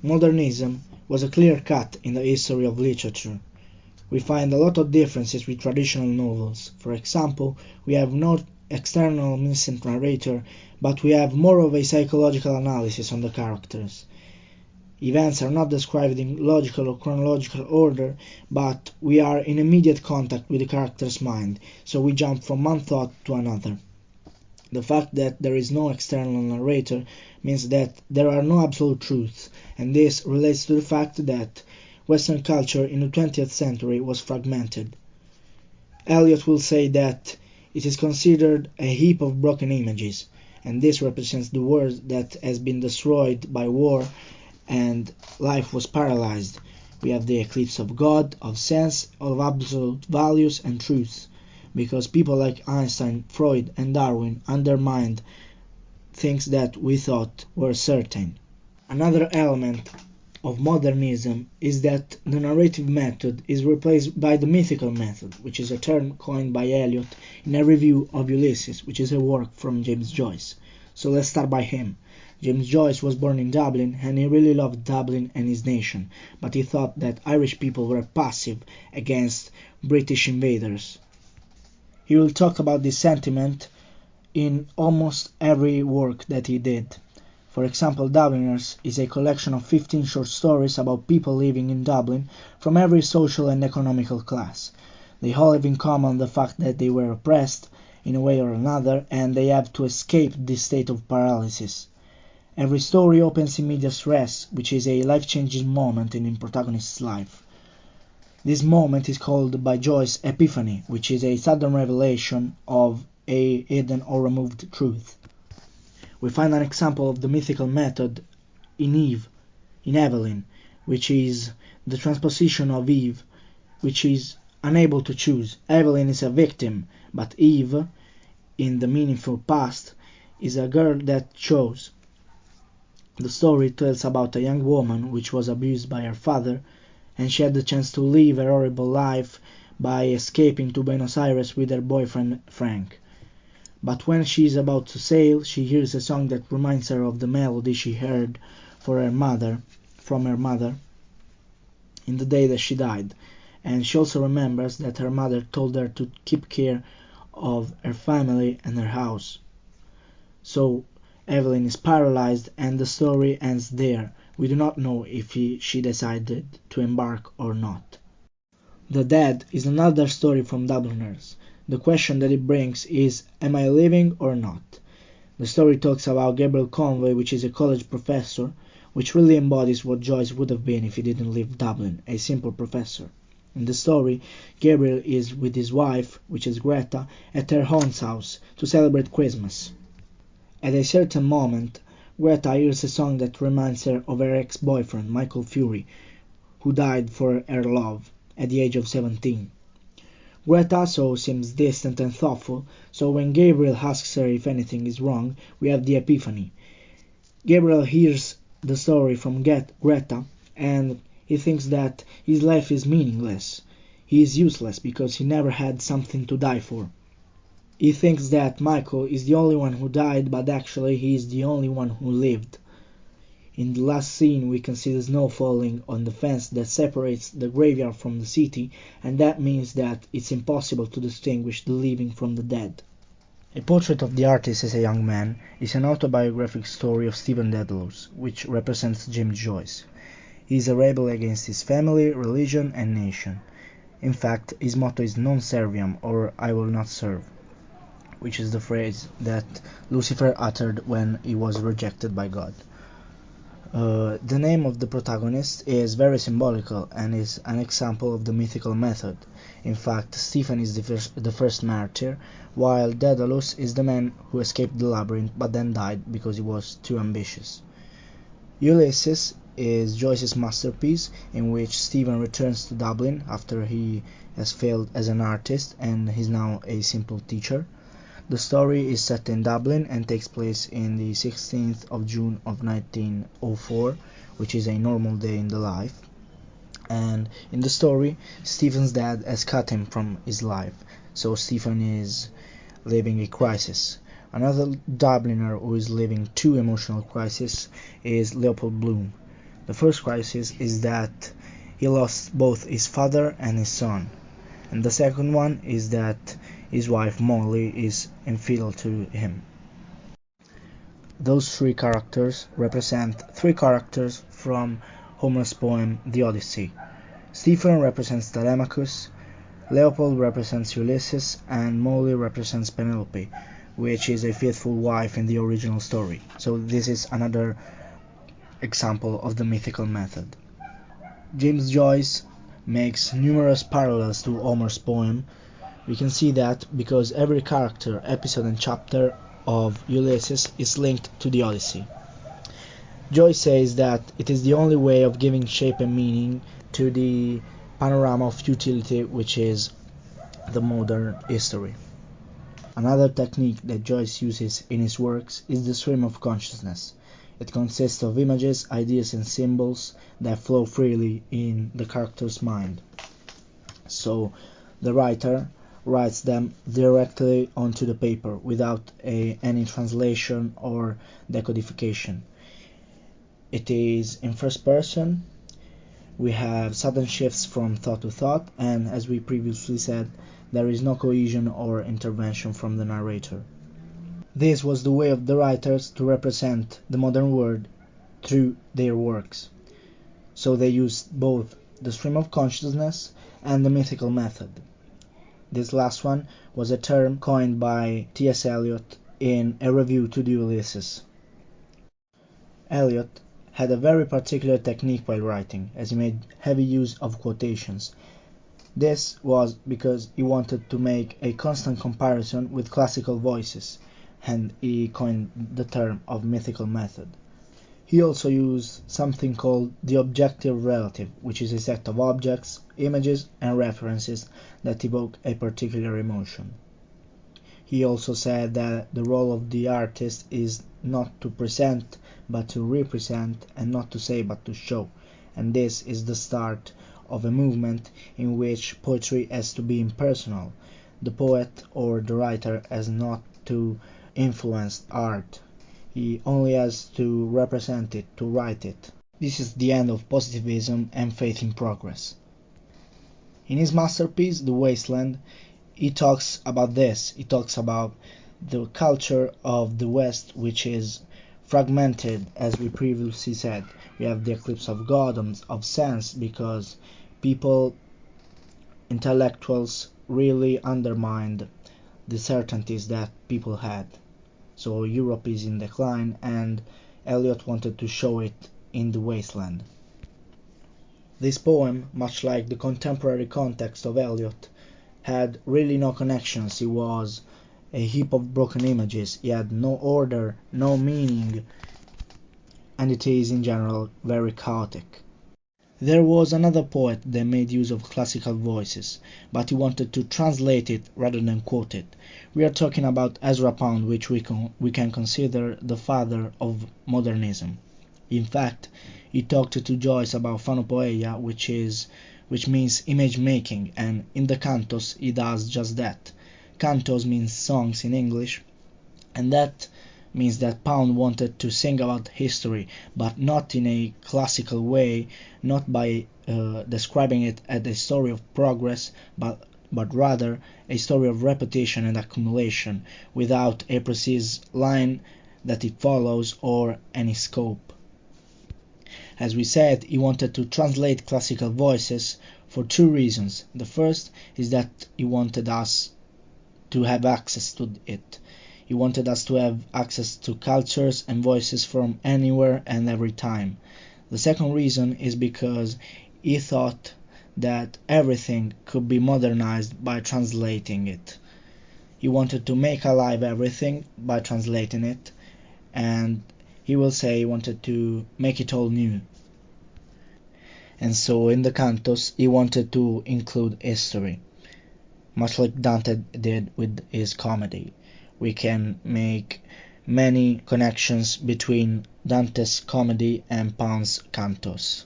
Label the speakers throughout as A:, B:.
A: Modernism was a clear cut in the history of literature. We find a lot of differences with traditional novels. For example, we have no external omniscient narrator, but we have more of a psychological analysis on the characters. Events are not described in logical or chronological order, but we are in immediate contact with the character's mind, so we jump from one thought to another. The fact that there is no external narrator means that there are no absolute truths, and this relates to the fact that Western culture in the 20th century was fragmented. Eliot will say that it is considered a heap of broken images, and this represents the world that has been destroyed by war and life was paralyzed. We have the eclipse of God, of sense, of absolute values and truths, because people like Einstein, Freud and Darwin undermined things that we thought were certain. Another element of modernism is that the narrative method is replaced by the mythical method, which is a term coined by Eliot in a review of Ulysses, which is a work from James Joyce. So let's start by him. James Joyce was born in Dublin, and he really loved Dublin and his nation, but he thought that Irish people were passive against British invaders. He will talk about this sentiment in almost every work that he did. For example, Dubliners is a collection of 15 short stories about people living in Dublin from every social and economical class. They all have in common the fact that they were oppressed in a way or another, and they have to escape this state of paralysis. Every story opens in medias res, which is a life-changing moment in the protagonist's life. This moment is called by Joyce Epiphany, which is a sudden revelation of a hidden or removed truth. We find an example of the mythical method in Eve, in Evelyn, which is the transposition of Eve, which is unable to choose. Evelyn is a victim, but Eve, in the meaningful past, is a girl that chose. The story tells about a young woman which was abused by her father, and she had the chance to live a horrible life by escaping to Buenos Aires with her boyfriend Frank. But when she is about to sail, she hears a song that reminds her of the melody she heard from her mother in the day that she died, and she also remembers that her mother told her to keep care of her family and her house. So Evelyn is paralyzed, and the story ends there. We do not know if she decided to embark or not. The Dead is another story from Dubliners. The question that it brings is, am I living or not? The story talks about Gabriel Conway, which is a college professor, which really embodies what Joyce would have been if he didn't leave Dublin, a simple professor. In the story, Gabriel is with his wife, which is Greta, at her aunt's house to celebrate Christmas. At a certain moment, Greta hears a song that reminds her of her ex-boyfriend, Michael Fury, who died for her love at the age of 17. Greta so seems distant and thoughtful, so when Gabriel asks her if anything is wrong, we have the epiphany. Gabriel hears the story from Greta, and he thinks that his life is meaningless. He is useless because he never had something to die for. He thinks that Michael is the only one who died, but actually he is the only one who lived. In the last scene we can see the snow falling on the fence that separates the graveyard from the city, and that means that it's impossible to distinguish the living from the dead. A Portrait of the Artist as a Young Man is an autobiographic story of Stephen Dedalus, which represents James Joyce. He is a rebel against his family, religion and nation. In fact, his motto is non serviam, or I will not serve, which is the phrase that Lucifer uttered when he was rejected by God. The name of the protagonist is very symbolical and is an example of the mythical method. In fact, Stephen is the first martyr, while Daedalus is the man who escaped the labyrinth but then died because he was too ambitious. Ulysses is Joyce's masterpiece, in which Stephen returns to Dublin after he has failed as an artist and is now a simple teacher. The story is set in Dublin and takes place in the 16th of June of 1904, which is a normal day in the life. And in the story, Stephen's dad has cut him from his life, so Stephen is living a crisis. Another Dubliner who is living two emotional crises is Leopold Bloom. The first crisis is that he lost both his father and his son, and the second one is that his wife Molly is infidel to him. Those three characters represent three characters from Homer's poem The Odyssey. Stephen represents Telemachus, Leopold represents Ulysses, and Molly represents Penelope, which is a faithful wife in the original story. So this is another example of the mythical method. James Joyce makes numerous parallels to Homer's poem. We can see that because every character, episode and chapter of Ulysses is linked to the Odyssey. Joyce says that it is the only way of giving shape and meaning to the panorama of futility which is the modern history. Another technique that Joyce uses in his works is the stream of consciousness. It consists of images, ideas and symbols that flow freely in the character's mind. So the writer writes them directly onto the paper without any translation or decodification. It is in first person. We have sudden shifts from thought to thought, and as we previously said, there is no cohesion or intervention from the narrator. This was the way of the writers to represent the modern world through their works. So they used both the stream of consciousness and the mythical method. This last one was a term coined by T.S. Eliot in a review to the Ulysses. Eliot had a very particular technique while writing, as he made heavy use of quotations. This was because he wanted to make a constant comparison with classical voices, and he coined the term of mythical method. He also used something called the objective relative, which is a set of objects, images, and references that evoke a particular emotion. He also said that the role of the artist is not to present, but to represent, and not to say, but to show. And this is the start of a movement in which poetry has to be impersonal. The poet or the writer has not to influence art. He only has to represent it, to write it. This is the end of positivism and faith in progress. In his masterpiece, The Wasteland, he talks about this. He talks about the culture of the West, which is fragmented, as we previously said. We have the eclipse of God, of sense, because people, intellectuals, really undermined the certainties that people had. So Europe is in decline, and Eliot wanted to show it in The Wasteland. This poem, much like the contemporary context of Eliot, had really no connections. It was a heap of broken images. It had no order, no meaning, and it is in general very chaotic. There was another poet that made use of classical voices, but he wanted to translate it rather than quote it. We are talking about Ezra Pound, which we can consider the father of modernism. In fact, he talked to Joyce about phonopoeia, which means image making, and in the cantos he does just that. Cantos means songs in English, and that means that Pound wanted to sing about history, but not in a classical way, not by describing it as a story of progress, but rather a story of repetition and accumulation, without a precise line that it follows or any scope. As we said, he wanted to translate classical voices for two reasons. The first is that he wanted us to have access to it. He wanted us to have access to cultures and voices from anywhere and every time. The second reason is because he thought that everything could be modernized by translating it. He wanted to make alive everything by translating it, and he will say he wanted to make it all new. And so in the cantos he wanted to include history, much like Dante did with his comedy. We can make many connections between Dante's comedy and Pound's cantos.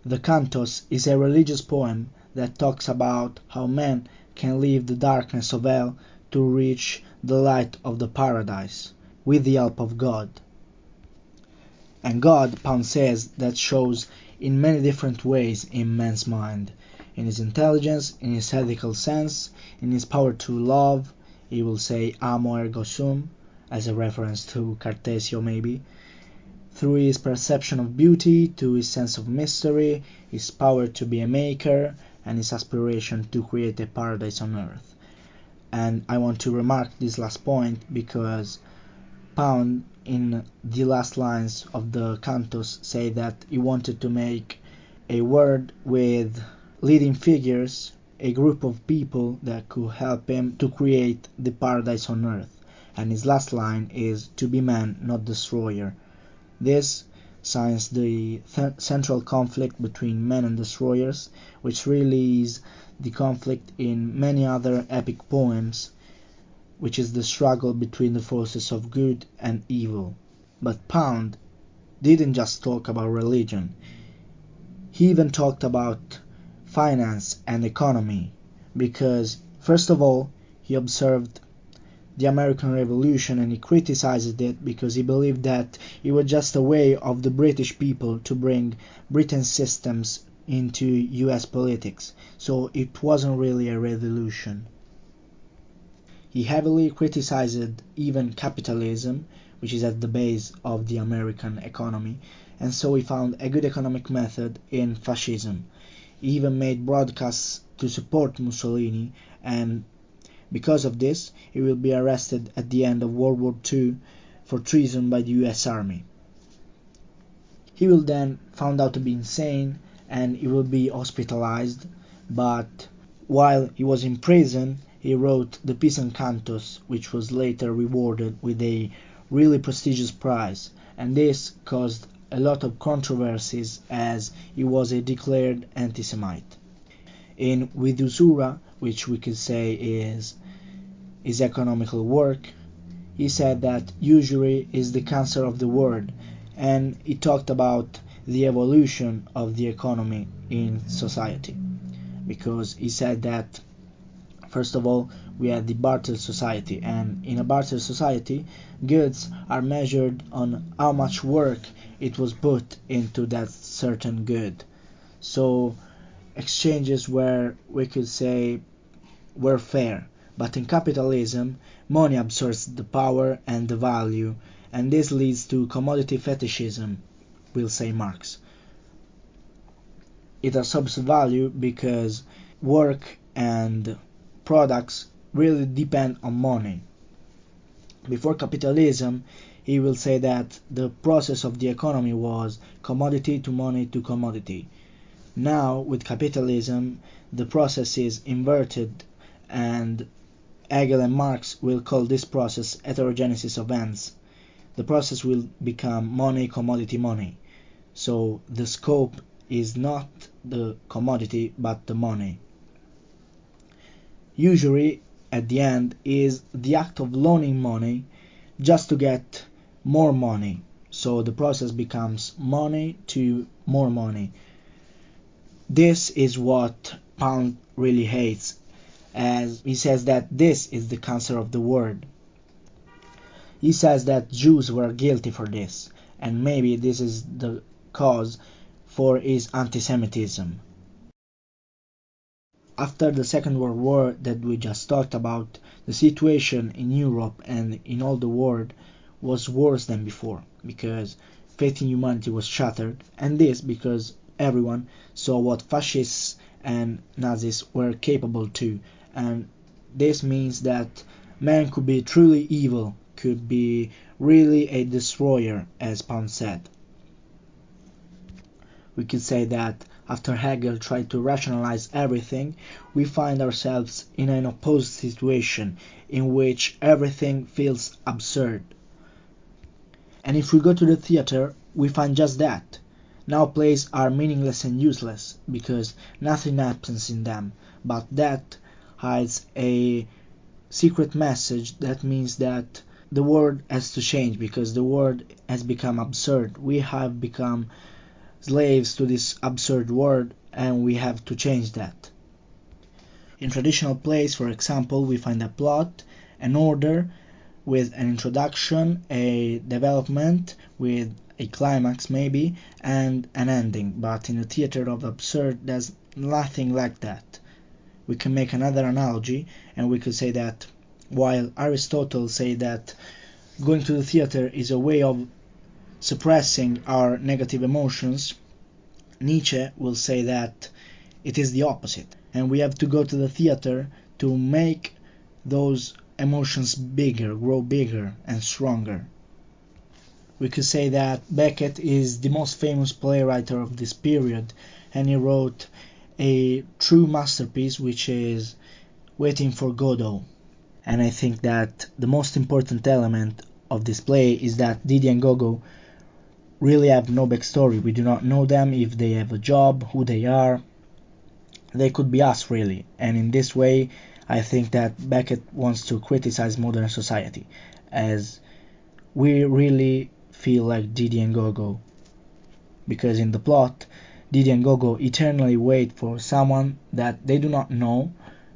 A: The cantos is a religious poem that talks about how man can leave the darkness of hell to reach the light of the paradise with the help of God. And God, Pound says, that shows in many different ways in man's mind, in his intelligence, in his ethical sense, in his power to love. He will say amo ergo sum, as a reference to Cartesio maybe, through his perception of beauty, to his sense of mystery, his power to be a maker, and his aspiration to create a paradise on earth. And I want to remark this last point because Pound, in the last lines of the cantos, say that he wanted to make a world with leading figures, a group of people that could help him to create the paradise on earth. And his last line is to be man, not destroyer. This signs the central conflict between men and destroyers, which really is the conflict in many other epic poems, which is the struggle between the forces of good and evil. But Pound didn't just talk about religion. He even talked about finance and economy, because first of all, he observed the American Revolution and he criticized it because he believed that it was just a way of the British people to bring Britain's systems into US politics, so it wasn't really a revolution. He heavily criticized even capitalism, which is at the base of the American economy, and so he found a good economic method in fascism. He even made broadcasts to support Mussolini, and because of this, he will be arrested at the end of World War II for treason by the US Army. He will then found out to be insane and he will be hospitalized, but while he was in prison, he wrote the Peasant Cantos, which was later rewarded with a really prestigious prize, and this caused a lot of controversies as he was a declared anti-Semite. In With Usura, which we could say is his economical work, he said that usury is the cancer of the world, and he talked about the evolution of the economy in society, because he said that first of all we had the barter society, and in a barter society goods are measured on how much work it was put into that certain good. So exchanges were, we could say, were fair. But in capitalism, money absorbs the power and the value, and this leads to commodity fetishism, will say Marx. It absorbs value because work and products really depend on money. Before capitalism, he will say that the process of the economy was commodity to money to commodity. Now, with capitalism, the process is inverted, and Hegel and Marx will call this process heterogenesis of ends. The process will become money, commodity, money. So the scope is not the commodity but the money. Usury, at the end, is the act of loaning money just to get more money. So the process becomes money to more money. This is what Pound really hates, as he says that this is the cancer of the world. He says that Jews were guilty for this, and maybe this is the cause for his anti-Semitism. After the Second World War that we just talked about, the situation in Europe and in all the world was worse than before, because faith in humanity was shattered, and this because everyone saw what fascists and Nazis were capable to, and this means that man could be truly evil, could be really a destroyer, as Pound said. We could say that after Hegel tried to rationalize everything, we find ourselves in an opposed situation in which everything feels absurd. And if we go to the theater, we find just that. Now plays are meaningless and useless because nothing happens in them, but that hides a secret message that means that the world has to change because the world has become absurd. We have become slaves to this absurd world and we have to change that. In traditional plays, for example, we find a plot, an order with an introduction, a development with a climax maybe and an ending, but in the theater of absurd there's nothing like that. We can make another analogy, and we could say that while Aristotle said that going to the theater is a way of suppressing our negative emotions, Nietzsche will say that it is the opposite, and we have to go to the theater to make those emotions bigger, grow bigger and stronger. We could say that Beckett is the most famous playwright of this period, and he wrote a true masterpiece, which is Waiting for Godot. And I think that the most important element of this play is that Didi and Gogo really have no backstory. We do not know them, if they have a job, who they are. They could be us, really. And in this way, I think that Beckett wants to criticize modern society, as we really feel like Didi and Gogo. Because in the plot, Didi and Gogo eternally wait for someone that they do not know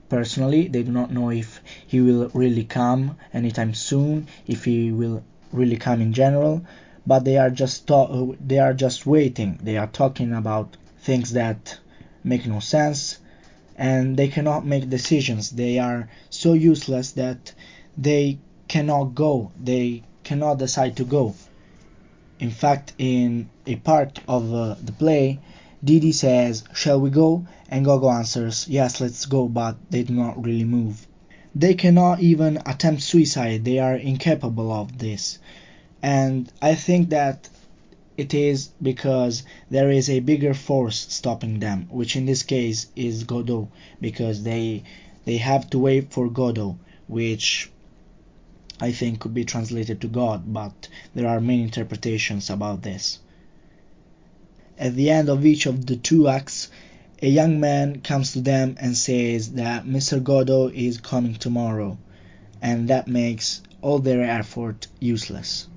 A: personally. They do not know if he will really come anytime soon, if he will really come in general, but they are just waiting. They are talking about things that make no sense, and they cannot make decisions. They are so useless that they cannot go. They cannot decide to go. In fact, in a part of the play, Didi says, "Shall we go?" and Gogo answers, "Yes, let's go," but they do not really move. They cannot even attempt suicide. They are incapable of this. And I think that it is because there is a bigger force stopping them, which in this case is Godot, because they have to wait for Godot, which I think could be translated to God, but there are many interpretations about this. At the end of each of the two acts, a young man comes to them and says that Mr. Godot is coming tomorrow, and that makes all their effort useless.